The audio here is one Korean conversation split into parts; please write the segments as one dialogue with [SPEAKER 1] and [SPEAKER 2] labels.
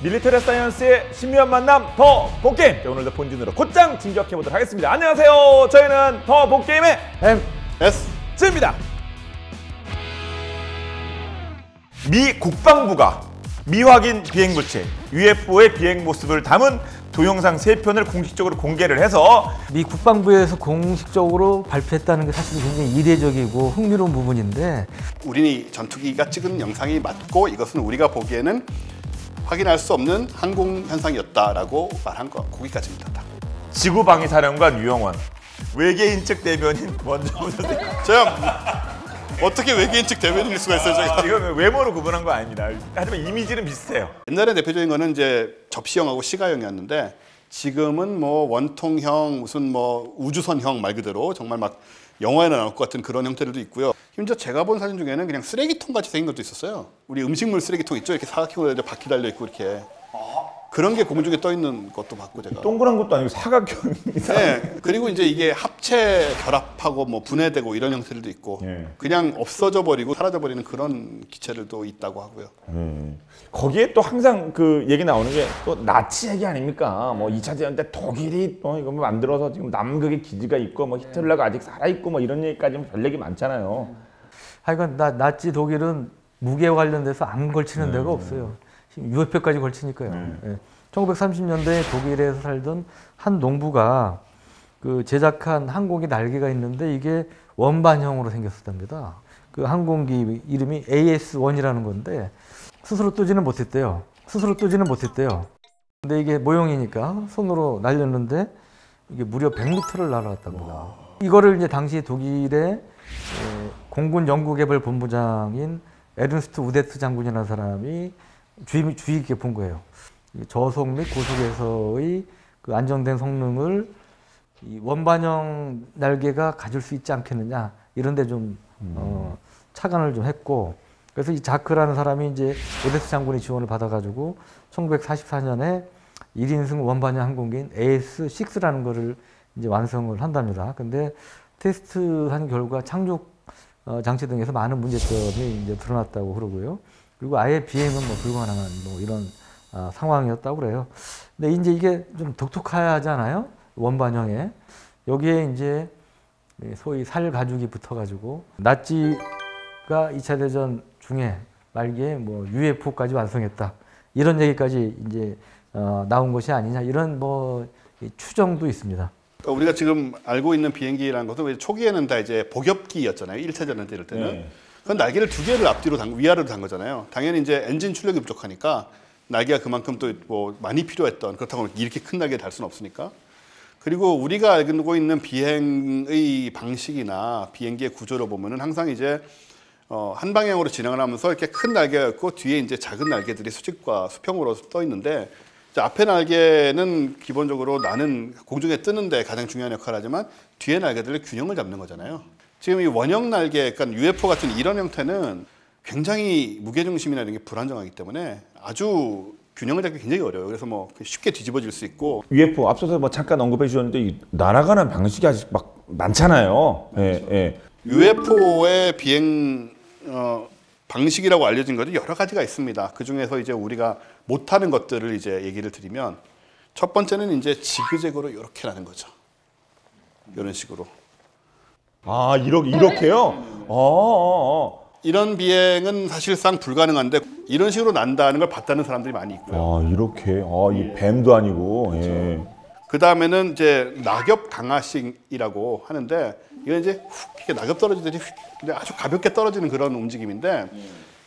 [SPEAKER 1] 밀리터리 사이언스의 신묘한 만남 더 복게임. 오늘도 본진으로 곧장 진격해보도록 하겠습니다. 안녕하세요. 저희는 더 복게임의 MS입니다. 미 국방부가 미확인 비행물체 UFO의 비행 모습을 담은 동영상 3편을 공식적으로 공개를 해서
[SPEAKER 2] 미 국방부에서 공식적으로 발표했다는 게 사실 굉장히 이례적이고 흥미로운 부분인데,
[SPEAKER 3] 우리 전투기가 찍은 영상이 맞고 이것은 우리가 보기에는 확인할 수 없는 항공 현상이었다라고 말한 거, 거기까지입니다.
[SPEAKER 1] 지구방위사령관 유영원, 외계인 측 대변인 원정우 선생님.
[SPEAKER 3] 제가 어떻게 외계인 측 대변인일 수가 있어요, 제가.
[SPEAKER 1] 이건 외모로 구분한 거 아닙니다. 하지만 이미지는 비슷해요.
[SPEAKER 3] 옛날에 대표적인 거는 이제 접시형하고 시가형이었는데, 지금은 뭐 원통형, 무슨 뭐 우주선형 말 그대로 정말 막 영화에나 나올 것 같은 그런 형태들도 있고요. 심지어 제가 본 사진 중에는 그냥 쓰레기통 같이 생긴 것도 있었어요. 우리 음식물 쓰레기통 있죠? 이렇게 사각형으로 바퀴 달려 있고 이렇게. 그런 게 공중에 떠 있는 것도 봤고, 제가.
[SPEAKER 1] 동그란 것도 아니고 사각형이다.
[SPEAKER 3] 네. 그리고 이제 이게 합체 결합하고 뭐 분해되고 이런 형태들도 있고, 그냥 없어져 버리고 사라져 버리는 그런 기체들도 있다고 하고요.
[SPEAKER 1] 거기에 또 항상 그 얘기 나오는 게 또 나치 얘기 아닙니까? 뭐 2차 대전 때 독일이 또 이거 만들어서 지금 남극에 기지가 있고 뭐 히틀러가 아직 살아 있고 뭐 이런 얘기까지는 별 얘기 많잖아요.
[SPEAKER 2] 하여간 나치 독일은 무기에 관련돼서 안 걸치는 데가 없어요. UFO까지 걸치니까요. 1930년대에 독일에서 살던 한 농부가 그 제작한 항공기 날개가 있는데 이게 원반형으로 생겼었답니다. 그 항공기 이름이 AS-1이라는 건데 스스로 뜨지는 못했대요. 근데 이게 모형이니까 손으로 날렸는데 이게 무려 100m를 날아갔답니다. 이거를 이제 당시 독일의 공군 연구개발 본부장인 에른스트 우데트 장군이라는 사람이 주의 깊게 본 거예요. 저속 및 고속에서의 그 안정된 성능을 이 원반형 날개가 가질 수 있지 않겠느냐, 이런데 좀 착안을 좀 했고, 그래서 이 자크라는 사람이 이제 오데스 장군의 지원을 받아가지고 1944년에 1인승 원반형 항공기인 AS-6라는 거를 이제 완성을 한답니다. 근데 테스트한 결과 착륙 장치 등에서 많은 문제점이 이제 드러났다고 그러고요. 그리고 아예 비행은 뭐 불가능한 뭐 이런 상황이었다고 그래요. 근데 이제 이게 좀 독특하잖아요. 원반형에. 여기에 이제 소위 살 가죽이 붙어가지고 나치가 2차 대전 중에 말기에 뭐 UFO까지 완성했다, 이런 얘기까지 이제 나온 것이 아니냐, 이런 뭐 추정도 있습니다.
[SPEAKER 3] 우리가 지금 알고 있는 비행기라는 것은 초기에는 다 이제 복엽기였잖아요. 1차 대전 때 이럴 때는. 그건 날개를 2개를 앞뒤로 위아래로 단 거잖아요. 당연히 이제 엔진 출력이 부족하니까 날개가 그만큼 또 뭐 많이 필요했던, 그렇다고 이렇게 큰 날개를 달 수는 없으니까. 그리고 우리가 알고 있는 비행의 방식이나 비행기의 구조를 보면은 항상 이제 한 방향으로 진행을 하면서 이렇게 큰 날개가 있고 뒤에 이제 작은 날개들이 수직과 수평으로 떠 있는데, 앞에 날개는 기본적으로 나는 공중에 뜨는데 가장 중요한 역할을 하지만 뒤에 날개들의 균형을 잡는 거잖아요. 지금 이 원형 날개, 그러니까 UFO 같은 이런 형태는 굉장히 무게중심이나 이런 게 불안정하기 때문에 아주 균형을 잡기 굉장히 어려워요. 그래서 뭐 쉽게 뒤집어질 수 있고.
[SPEAKER 1] UFO 앞서서 뭐 잠깐 언급해 주셨는데 이 날아가는 방식이 아직 막 많잖아요.
[SPEAKER 3] UFO의 비행 방식이라고 알려진 것도 여러 가지가 있습니다. 그 중에서 이제 우리가 못하는 것들을 이제 얘기를 드리면, 첫 번째는 이제 지그재그로 이렇게 나는 거죠. 이런 식으로.
[SPEAKER 1] 아, 이렇게요?
[SPEAKER 3] 이런 비행은 사실상 불가능한데 이런 식으로 난다는 걸 봤다는 사람들이 많이 있고요.
[SPEAKER 1] 아, 이렇게. 이 뱀도 아니고. 그렇죠.
[SPEAKER 3] 그 다음에는 이제 낙엽 강화식이라고 하는데, 이건 이제 훅 이렇게 낙엽 떨어지듯이 아주 가볍게 떨어지는 그런 움직임인데,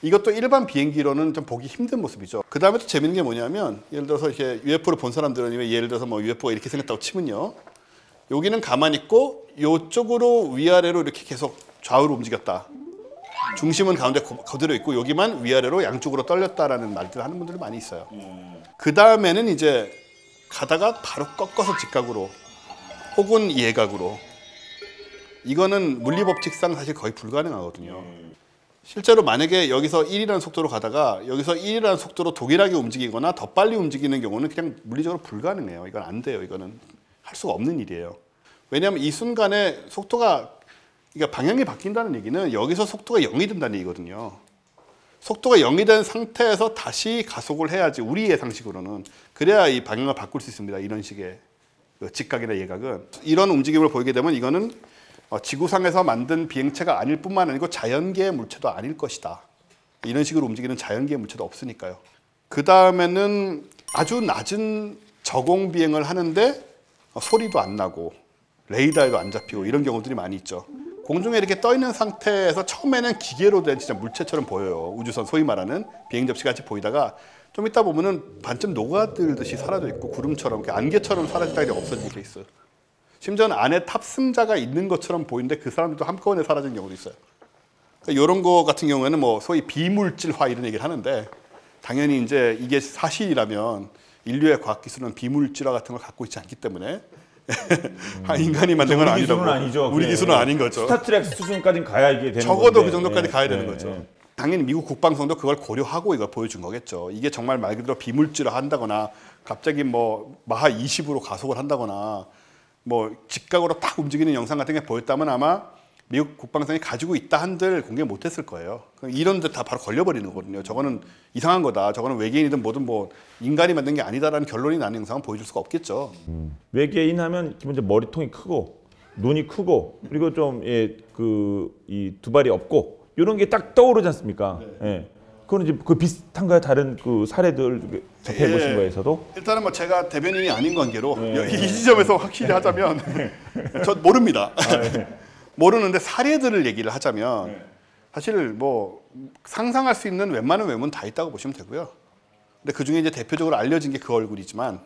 [SPEAKER 3] 이것도 일반 비행기로는 좀 보기 힘든 모습이죠. 그 다음에 또 재밌는 게 뭐냐면, 예를 들어서 이렇게 UFO를 본 사람들은 예를 들어서 뭐 UFO가 이렇게 생겼다고 치면요, 여기는 가만히 있고 이쪽으로 위아래로 이렇게 계속 좌우로 움직였다. 중심은 가운데 그대로 있고 여기만 위아래로 양쪽으로 떨렸다라는 말들을 하는 분들이 많이 있어요. 그 다음에는 이제 가다가 바로 꺾어서 직각으로 혹은 예각으로. 이거는 물리법칙상 사실 거의 불가능하거든요. 실제로 만약에 여기서 1이라는 속도로 가다가 여기서 1이라는 속도로 동일하게 움직이거나 더 빨리 움직이는 경우는 그냥 물리적으로 불가능해요. 이건 안 돼요. 이거는 할 수가 없는 일이에요. 왜냐하면 이 순간에 속도가, 그러니까 방향이 바뀐다는 얘기는 여기서 속도가 0이 된다는 얘기거든요. 속도가 0이 된 상태에서 다시 가속을 해야지 우리 예상식으로는 그래야 이 방향을 바꿀 수 있습니다. 이런 식의 그 직각이나 예각은 이런 움직임을 보이게 되면 이거는 지구상에서 만든 비행체가 아닐 뿐만 아니고 자연계의 물체도 아닐 것이다. 이런 식으로 움직이는 자연계의 물체도 없으니까요. 그 다음에는 아주 낮은 저공 비행을 하는데 소리도 안 나고 레이더에도 안 잡히고 이런 경우들이 많이 있죠. 공중에 이렇게 떠 있는 상태에서 처음에는 기계로 된 진짜 물체처럼 보여요. 우주선 소위 말하는 비행 접시 같이 보이다가 좀 이따 보면은 반쯤 녹아들듯이 사라져 있고 구름처럼 이렇게 안개처럼 사라지다가 없어지는 게 있어요. 심지어는 안에 탑승자가 있는 것처럼 보이는데 그 사람들도 한꺼번에 사라진 경우도 있어요. 그러니까 이런 거 같은 경우에는 뭐 소위 비물질화 이런 얘기를 하는데 당연히 이제 이게 사실이라면 인류의 과학 기술은 비물질화 같은 걸 갖고 있지 않기 때문에 인간이 만든 건 아니라고.
[SPEAKER 1] 아니죠.
[SPEAKER 3] 우리 기술은 아닌 거죠.
[SPEAKER 1] 스타트랙 수준까지는 가야 이게 되는
[SPEAKER 3] 적어도
[SPEAKER 1] 건데.
[SPEAKER 3] 그 정도까지 가야 되는 거죠. 당연히 미국 국방성도 그걸 고려하고 이걸 보여준 거겠죠. 이게 정말 말 그대로 비물질화 한다거나 갑자기 뭐 마하 20으로 가속을 한다거나 뭐 직각으로 딱 움직이는 영상 같은 게 보였다면 아마 미국 국방성이 가지고 있다 한들 공개 못했을 거예요. 이런 데 다 바로 걸려버리는 거거든요. 저거는 이상한 거다. 저거는 외계인이든 뭐든 뭐 인간이 만든 게 아니다라는 결론이 나는 영상은 보여줄 수가 없겠죠.
[SPEAKER 1] 외계인 하면 기본적으로 머리통이 크고 눈이 크고 그리고 좀 이 두 발이 없고 이런 게 딱 떠오르지 않습니까?
[SPEAKER 3] 네.
[SPEAKER 1] 예. 그건 이제 그 비슷한가요? 다른 그 사례들 접해 보신 거에서도?
[SPEAKER 3] 일단은 뭐 제가 대변인이 아닌 관계로 이 지점에서 확실히 하자면 저 모릅니다. 모르는데 사례들을 얘기를 하자면 사실 뭐 상상할 수 있는 웬만한 외모는 다 있다고 보시면 되고요. 근데 그 중에 이제 대표적으로 알려진 게 그 얼굴이지만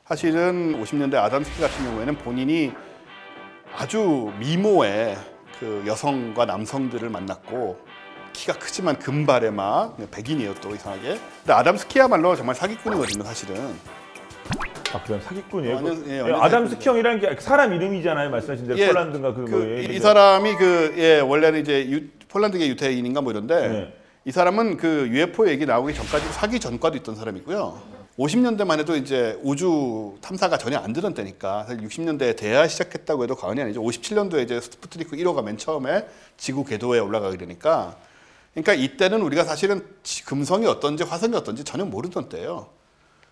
[SPEAKER 3] 사실은 50년대 아담스키 같은 경우에는 본인이 아주 미모의 그 여성과 남성들을 만났고 키가 크지만 금발에막 백인이에요 또 이상하게. 근데 아담스키야말로 정말 사기꾼이거든요 사실은.
[SPEAKER 1] 아, 그냥 사기꾼이에요?
[SPEAKER 3] 완전, 예,
[SPEAKER 1] 완전 아담 스키형이라는 게 사람 이름이잖아요. 말씀하신 대로 폴란드인가
[SPEAKER 3] 이 사람이 원래는 이제 폴란드계 유태인인가 뭐 이런데 이 사람은 그 UFO 얘기 나오기 전까지 사기 전과도 있던 사람이고요. 50년대만 해도 이제 우주 탐사가 전혀 안 되던 때니까 사실 60년대에 대야 시작했다고 해도 과언이 아니죠. 57년도에 이제 스푸트니크 1호가 맨 처음에 지구 궤도에 올라가게 되니까 그러니까 이때는 우리가 사실은 금성이 어떤지 화성이 어떤지 전혀 모르던 때예요.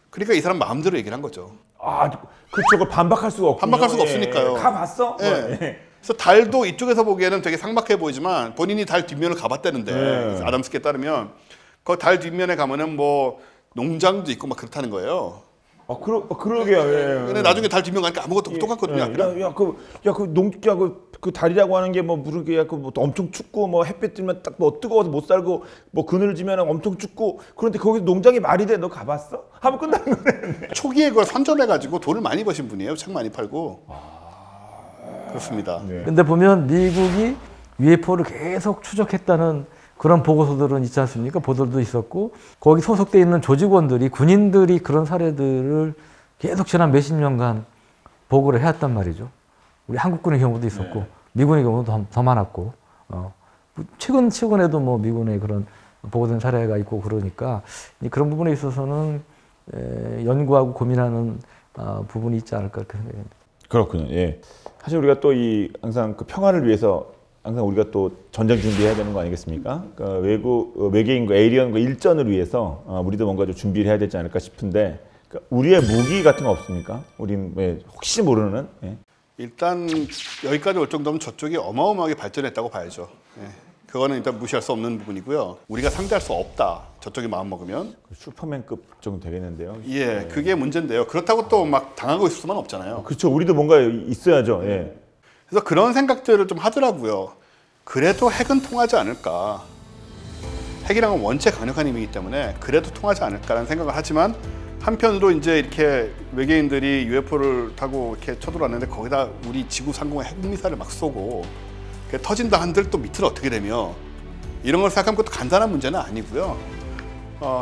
[SPEAKER 3] 그러니까 이 사람 마음대로 얘기를 한 거죠.
[SPEAKER 1] 아, 그쪽을 반박할 수가 없군요.
[SPEAKER 3] 반박할 수가 없으니까요.
[SPEAKER 1] 가봤어?
[SPEAKER 3] 예. 그래서 달도 이쪽에서 보기에는 되게 상박해 보이지만 본인이 달 뒷면을 가봤다는데 아담스키에 따르면 그 달 뒷면에 가면은 뭐 농장도 있고 막 그렇다는 거예요.
[SPEAKER 1] 아, 그러게요. 예.
[SPEAKER 3] 근데 나중에 달 뒷면 가니까 아무것도 똑같거든요.
[SPEAKER 1] 그 달이라고 하는 게 뭐 모르게 뭐 엄청 춥고 뭐 햇빛 들면 딱 뭐 뜨거워서 못 살고 뭐 그늘지면 엄청 춥고 그런데 거기 농장이 말이 돼? 너 가봤어? 하면 끝나는 거네.
[SPEAKER 3] 초기에 그걸 선점해 가지고 돈을 많이 버신 분이에요. 책 많이 팔고. 그렇습니다.
[SPEAKER 1] 네.
[SPEAKER 2] 근데 보면 미국이 UFO를 계속 추적했다는 그런 보고서들은 있지 않습니까? 보도도 있었고 거기 소속돼 있는 조직원들이 군인들이 그런 사례들을 계속 지난 몇십 년간 보고를 해왔단 말이죠. 우리 한국군의 경우도 있었고 미군의 경우도 더 많았고 최근에도 뭐 미군의 그런 보고된 사례가 있고 그러니까 그런 부분에 있어서는 연구하고 고민하는 부분이 있지 않을까 그렇게 생각합니다.
[SPEAKER 1] 그렇군요. 예. 사실 우리가 또 항상 그 평화를 위해서 항상 우리가 또 전쟁 준비해야 되는 거 아니겠습니까? 그러니까 외계인과 에이리언과 일전을 위해서 우리도 뭔가 좀 준비를 해야 되지 않을까 싶은데 그러니까 우리의 무기 같은 거 없습니까? 우린 혹시 모르는? 예.
[SPEAKER 3] 일단 여기까지 올 정도면 저쪽이 어마어마하게 발전했다고 봐야죠. 예. 그거는 일단 무시할 수 없는 부분이고요. 우리가 상대할 수 없다. 저쪽이 마음 먹으면.
[SPEAKER 1] 슈퍼맨급 정도 되겠는데요.
[SPEAKER 3] 예, 그게 문제인데요. 그렇다고 또 막 당하고 있을 수만 없잖아요.
[SPEAKER 1] 그렇죠. 우리도 뭔가 있어야죠. 예.
[SPEAKER 3] 그래서 그런 생각들을 좀 하더라고요. 그래도 핵은 통하지 않을까. 핵이랑은 원체 강력한 힘이기 때문에 그래도 통하지 않을까라는 생각을 하지만 한편으로 이제 이렇게 외계인들이 UFO를 타고 이렇게 쳐들어왔는데 거기다 우리 지구 상공에 핵미사일을 막 쏘고 터진다 한들 또 밑으로 어떻게 되며 이런 걸 생각하면 그것도 간단한 문제는 아니고요.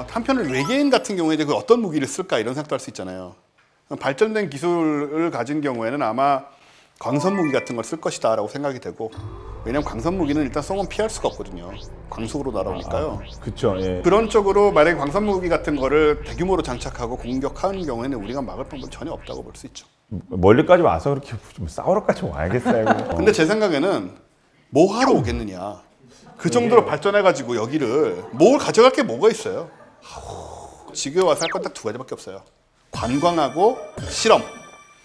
[SPEAKER 3] 한편으로 외계인 같은 경우에 이제 어떤 무기를 쓸까 이런 생각도 할 수 있잖아요. 발전된 기술을 가진 경우에는 아마 광선 무기 같은 걸 쓸 것이다라고 생각이 되고 왜냐하면 광선 무기는 일단 쏘면 피할 수가 없거든요. 광속으로 날아오니까요.
[SPEAKER 1] 그렇죠. 예.
[SPEAKER 3] 그런 쪽으로 만약에 광선 무기 같은 거를 대규모로 장착하고 공격하는 경우에는 우리가 막을 방법은 전혀 없다고 볼 수 있죠.
[SPEAKER 1] 멀리까지 와서 그렇게 좀 싸우러까지 와야겠어요.
[SPEAKER 3] 근데 제 생각에는 뭐 하러 오겠느냐. 그 정도로 발전해가지고 여기를 뭘 가져갈 게 뭐가 있어요? 지금 와서 할 건 딱 두 가지밖에 없어요. 관광하고 실험.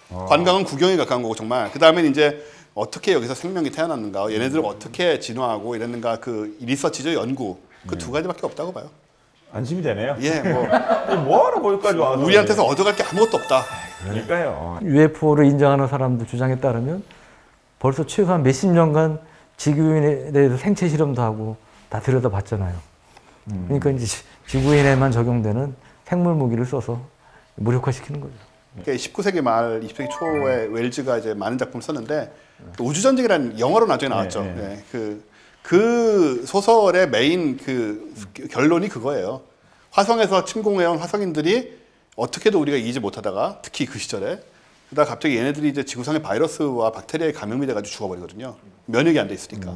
[SPEAKER 3] 관광은 구경에 가까운 거고 정말. 그 다음에 이제 어떻게 여기서 생명이 태어났는가, 얘네들 어떻게 진화하고 이랬는가 그 리서치죠, 연구. 그 두 가지밖에 없다고 봐요.
[SPEAKER 1] 안심이 되네요.
[SPEAKER 3] 예, 뭐
[SPEAKER 1] 뭐하러 거기까지 와서
[SPEAKER 3] 우리한테서 얻어갈 게 아무것도 없다.
[SPEAKER 1] 그러니까요.
[SPEAKER 2] UFO를 인정하는 사람들 주장에 따르면 벌써 최소한 몇십 년간 지구인에 대해서 생체 실험도 하고 다 들여다봤잖아요. 그러니까 이제 지구인에만 적용되는 생물 무기를 써서 무력화시키는 거죠.
[SPEAKER 3] 그러니까 19세기 말 20세기 초에 웰즈가 이제 많은 작품을 썼는데 우주전쟁이라는 영화로 나중에 나왔죠.
[SPEAKER 1] 네.
[SPEAKER 3] 그 소설의 메인 그 결론이 그거예요. 화성에서 침공해온 화성인들이 어떻게도 우리가 이기지 못하다가 특히 그 시절에 그러다 갑자기 얘네들이 이제 지구상의 바이러스와 박테리아에 감염이 돼가지고 죽어버리거든요. 면역이 안 돼 있으니까.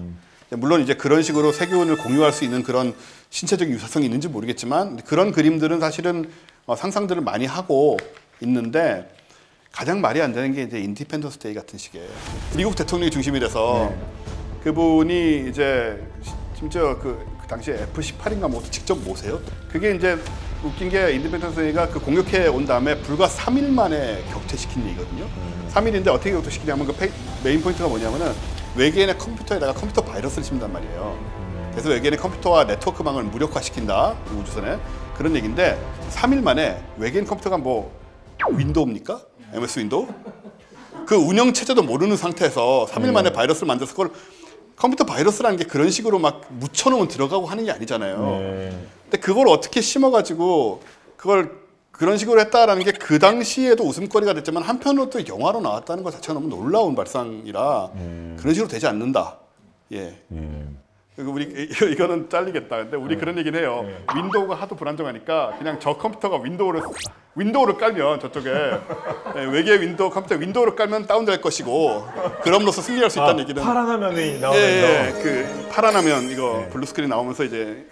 [SPEAKER 3] 물론 이제 그런 식으로 세균을 공유할 수 있는 그런 신체적인 유사성이 있는지 모르겠지만 그런 그림들은 사실은 상상들을 많이 하고 있는데 가장 말이 안 되는 게 이제 인디펜던스 데이 같은 식의 미국 대통령이 중심이 돼서 그분이 이제 심지어 그 당시에 F-18인가 뭐 직접 모세요. 그게 이제 웃긴 게 인디펜던스 데이가 그 공격해 온 다음에 불과 3일 만에 격퇴시킨 얘기거든요. 3일인데 어떻게 격퇴시키냐면 그 메인 포인트가 뭐냐면은 외계인의 컴퓨터에다가 컴퓨터 바이러스를 심는단 말이에요. 그래서 외계인의 컴퓨터와 네트워크망을 무력화시킨다 우주선에 그런 얘기인데 3일 만에 외계인 컴퓨터가 뭐 윈도우입니까? MS 윈도우? 그 운영 체제도 모르는 상태에서 3일 만에 바이러스를 만들어서 그걸 컴퓨터 바이러스라는 게 그런 식으로 막 묻혀놓으면 들어가고 하는 게 아니잖아요. 근데 그걸 어떻게 심어가지고 그걸 그런 식으로 했다라는 게 그 당시에도 웃음거리가 됐지만 한편으로 또 영화로 나왔다는 것 자체가 너무 놀라운 발상이라 그런 식으로 되지 않는다. 예. 그리고 우리 이거는 잘리겠다. 근데 우리 그런 얘기는 해요. 윈도우가 하도 불안정하니까 그냥 저 컴퓨터가 윈도우를 깔면 저쪽에 외계 윈도우 컴퓨터 윈도우를 깔면 다운될 것이고 그럼으로써 승리할 수 있다는 얘기는
[SPEAKER 1] 파란 화면이 나오면서
[SPEAKER 3] 그 파란 화면 이거 블루 스크린 나오면서 이제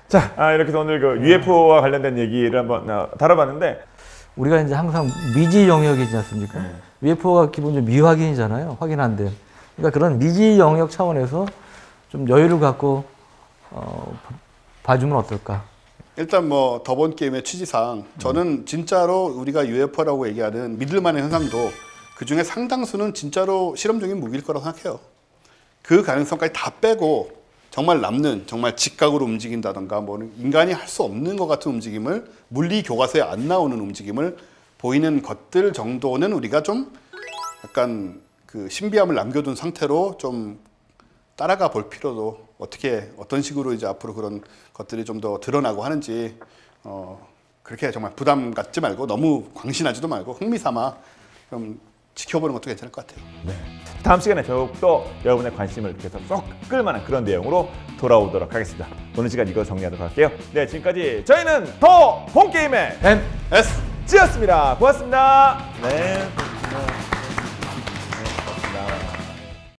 [SPEAKER 1] 자 이렇게 해서 오늘 그 UFO와 관련된 얘기를 한번 다뤄봤는데
[SPEAKER 2] 우리가 이제 항상 미지 영역이지 않습니까? UFO가 기본적으로 미확인이잖아요. 확인 안 된. 그러니까 그런 미지 영역 차원에서 좀 여유를 갖고 봐주면 어떨까?
[SPEAKER 3] 일단 뭐 더본 게임의 취지상 저는 진짜로 우리가 UFO라고 얘기하는 믿을만한 현상도 그 중에 상당수는 진짜로 실험적인 무기일 거라고 생각해요. 그 가능성까지 다 빼고 정말 남는 정말 직각으로 움직인다던가 뭐 인간이 할 수 없는 것 같은 움직임을 물리 교과서에 안 나오는 움직임을 보이는 것들 정도는 우리가 좀 약간 그 신비함을 남겨둔 상태로 좀 따라가 볼 필요도 어떤 식으로 이제 앞으로 그런 것들이 좀 더 드러나고 하는지 그렇게 정말 부담 갖지 말고 너무 광신하지도 말고 흥미삼아 좀 지켜보는 것도 괜찮을 것 같아요.
[SPEAKER 1] 네. 다음 시간에 더욱더 여러분의 관심을 계속 쏙 끌만한 그런 내용으로 돌아오도록 하겠습니다. 오늘 시간 이거 정리하도록 할게요. 네, 지금까지 저희는 더 홈게임의
[SPEAKER 3] NS
[SPEAKER 1] 였습니다. 고맙습니다. 네.